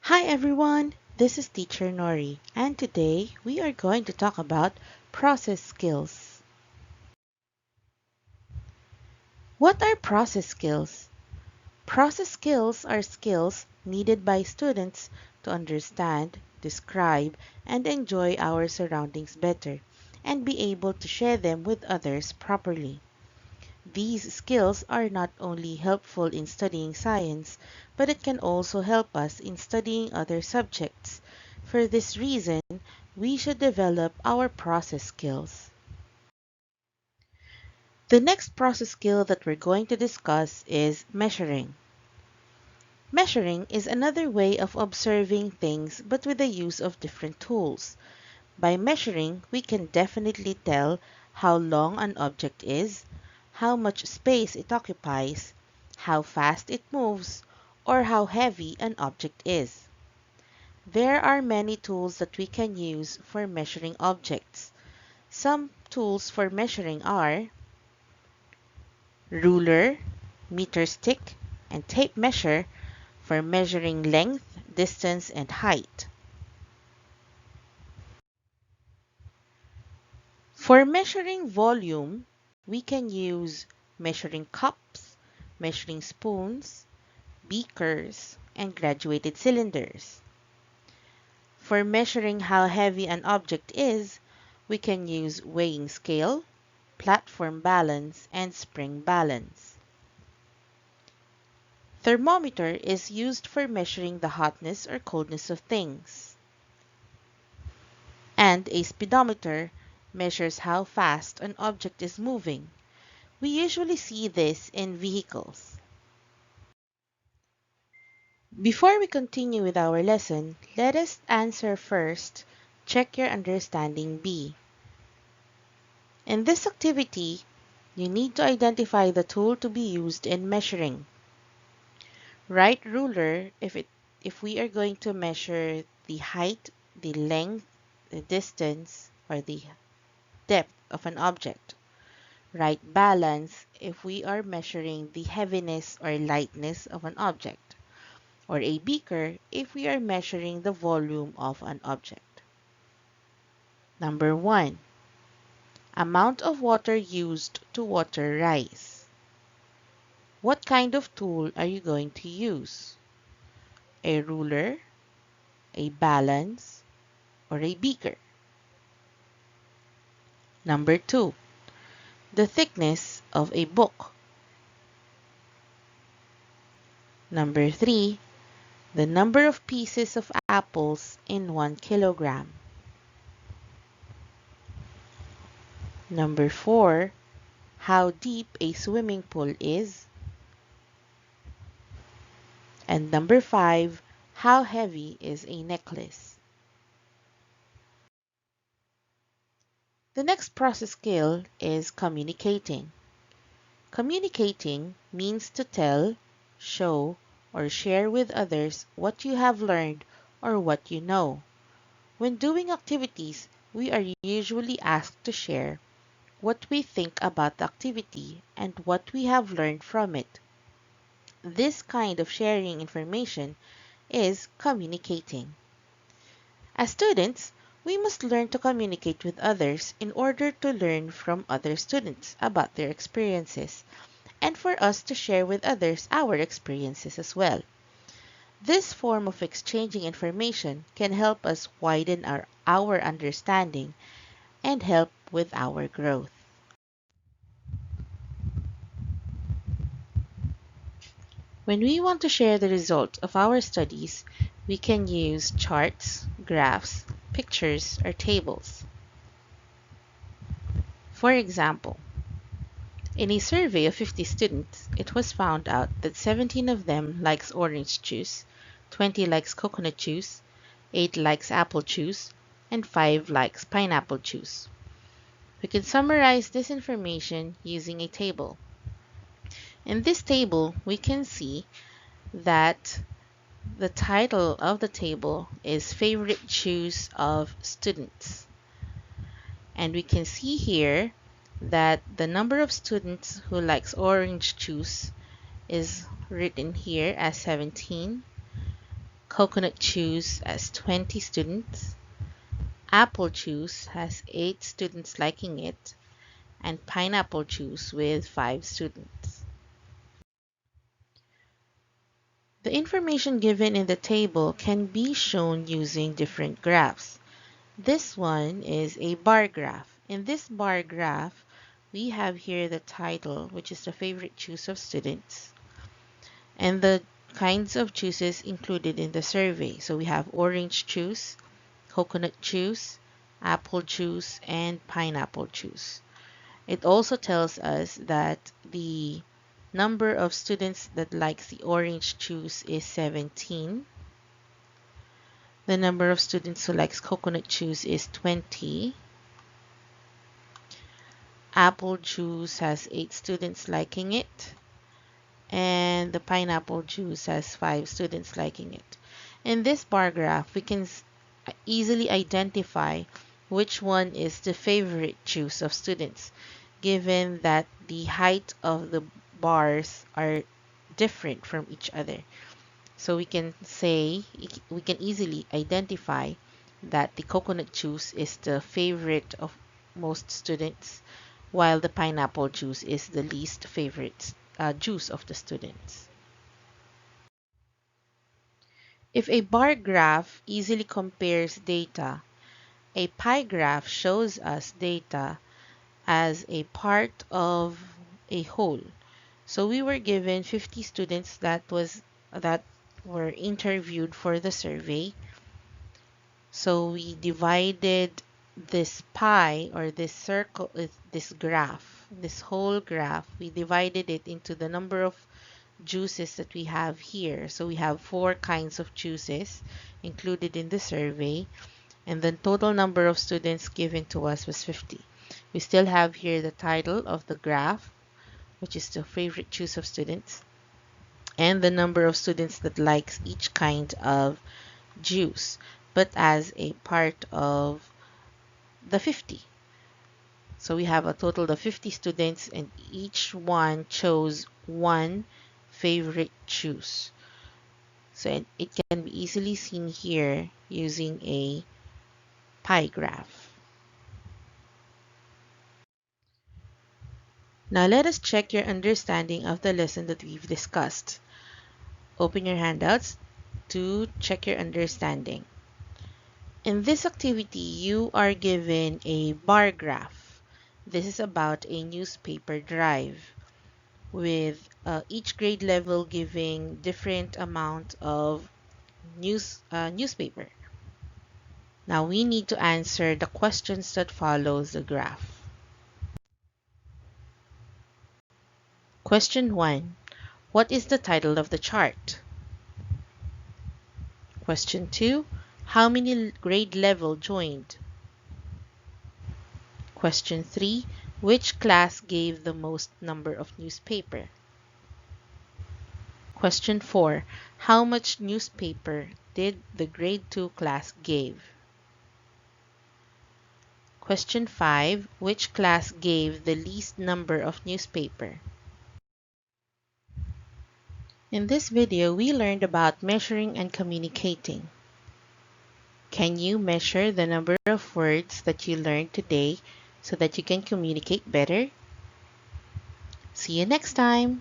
Hi everyone, this is Teacher Nori, and today we are going to talk about process skills. What are process skills? Process skills are skills needed by students to understand, describe, and enjoy our surroundings better, and be able to share them with others properly. These skills are not only helpful in studying science, but it can also help us in studying other subjects. For this reason, we should develop our process skills. The next process skill that we're going to discuss is measuring. Measuring is another way of observing things but with the use of different tools. By measuring, we can definitely tell how long an object is, how much space it occupies, how fast it moves, or how heavy an object is. There are many tools that we can use for measuring objects. Some tools for measuring are ruler, meter stick, and tape measure for measuring length, distance, and height. For measuring volume, we can use measuring cups, measuring spoons, beakers, and graduated cylinders. For measuring how heavy an object is, we can use weighing scale, platform balance, and spring balance. Thermometer is used for measuring the hotness or coldness of things. And a speedometer measures how fast an object is moving. We usually see this in vehicles. Before we continue with our lesson, let us answer first, check your understanding B. In this activity, you need to identify the tool to be used in measuring. Write ruler if we are going to measure the height, the length, the distance, or the depth of an object. Write balance if we are measuring the heaviness or lightness of an object. Or a beaker if we are measuring the volume of an object. Number 1. Amount of water used to water rice. What kind of tool are you going to use? A ruler, a balance, or a beaker? Number 2. The thickness of a book. Number 3. The number of pieces of apples in 1 kilogram. Number 4. How deep a swimming pool is. And number 5, how heavy is a necklace? The next process skill is communicating. Communicating means to tell, show, or share with others what you have learned or what you know. When doing activities, we are usually asked to share what we think about the activity and what we have learned from it. This kind of sharing information is communicating. As students, we must learn to communicate with others in order to learn from other students about their experiences and for us to share with others our experiences as well. This form of exchanging information can help us widen our understanding and help with our growth. When we want to share the results of our studies, we can use charts, graphs, pictures, or tables. For example, in a survey of 50 students, it was found out that 17 of them likes orange juice, 20 likes coconut juice, 8 likes apple juice, and 5 likes pineapple juice. We can summarize this information using a table. In this table, we can see that the title of the table is Favorite Juice of Students. And we can see here that the number of students who likes orange juice is written here as 17. Coconut juice has 20 students. Apple juice has 8 students liking it. And pineapple juice with 5 students. The information given in the table can be shown using different graphs. This one is a bar graph. In this bar graph, we have here the title, which is the favorite juice of students, and the kinds of juices included in the survey. So we have orange juice, coconut juice, apple juice, and pineapple juice. It also tells us that the number of students that likes the orange juice is 17. The number of students who likes coconut juice is 20. Apple juice has 8 students liking it. And the pineapple juice has 5 students liking it. In this bar graph, we can easily identify which one is the favorite juice of students, given that the height of the bars are different from each other. So we can easily identify that the coconut juice is the favorite of most students, while the pineapple juice is the least favorite juice of the students. If a bar graph easily compares data, a pie graph shows us data as a part of a whole. So we were given 50 students that were interviewed for the survey. So we divided this pie, or this circle, this graph, this whole graph, we divided it into the number of juices that we have here. So we have 4 kinds of juices included in the survey, and the total number of students given to us was 50. We still have here the title of the graph, which is the favorite juice of students, and the number of students that likes each kind of juice, but as a part of the 50. So we have a total of 50 students, and each one chose one favorite juice. So it can be easily seen here using a pie graph. Now let us check your understanding of the lesson that we've discussed. Open your handouts to check your understanding. In this activity, you are given a bar graph. This is about a newspaper drive, with each grade level giving different amount of newspaper. Now we need to answer the questions that follows the graph. Question 1. What is the title of the chart? Question 2. How many grade level joined? Question 3. Which class gave the most number of newspaper? Question 4. How much newspaper did the grade 2 class give? Question 5. Which class gave the least number of newspaper? In this video, we learned about measuring and communicating. Can you measure the number of words that you learned today so that you can communicate better? See you next time!